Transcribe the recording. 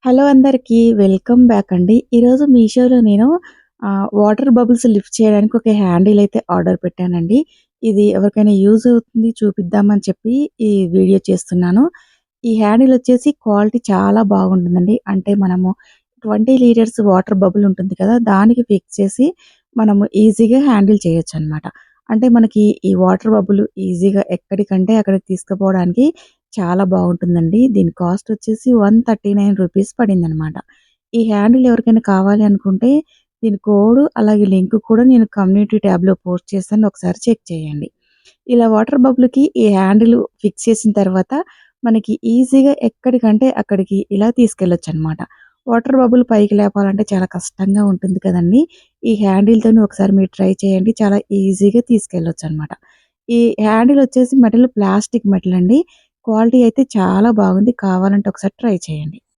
Hello అందరికీ. Welcome back అండి. ఈరోజు మీషోలో నేను వాటర్ బబుల్స్ లిఫ్ట్ చేయడానికి ఒక హ్యాండిల్ అయితే ఆర్డర్ పెట్టానండి. ఇది ఎవరికైనా యూజ్ అవుతుంది చూపిద్దామని చెప్పి ఈ వీడియో చేస్తున్నాను. ఈ హ్యాండిల్ వచ్చేసి క్వాలిటీ చాలా బాగుంటుందండి. అంటే మనము 20 లీటర్స్ వాటర్ బబుల్ ఉంటుంది కదా! దానికి ఫిక్స్ చేసి మనము ఈజీగా హ్యాండిల్ చేయొచ్చనమాట. అంటే మనకి ఈ వాటర్ బబుల్ ఈజీగా ఎక్కడికంటే అక్కడికి తీసుకుపోవడానికి చాలా బావుంటుందండి. దీని కాస్ట్ వచ్చేసి రూ. 139 పడిందనమాట. ఈ హ్యాండిల్ ఎవరికైనా కావాలి అనుకుంటే దీని కోడ్ అలాగే లింక్ కూడా నేను కమ్యూనిటీ ట్యాబ్‌లో పోస్ట్ చేశాను. ఒకసారి చెక్ చేయండి. ఇలా వాటర్ బబుల్‌కి ఈ హ్యాండిల్ ఫిక్స్ చేసిన తర్వాత మనకి ఈజీగా ఎక్కడికంటే అక్కడికి ఇలా తీసుకెళ్ళొచ్చనమాట. వాటర్ బబుల్ పైకి లేపాలంటే చాలా కష్టంగా ఉంటుంది కదండీ! ఈ హ్యాండిల్‌తోని ఒకసారి మీరు ట్రై చేయండి. చాలా ఈజీగా తీసుకెళ్ళొచ్చనమాట. ఈ హ్యాండిల్ వచ్చేసి మెటల్ ప్లాస్టిక్ మెటల్ అండి. క్వాలిటీ అయితే చాలా బాగుంది. కావాలంటే ఒకసారి ట్రై చేయండి.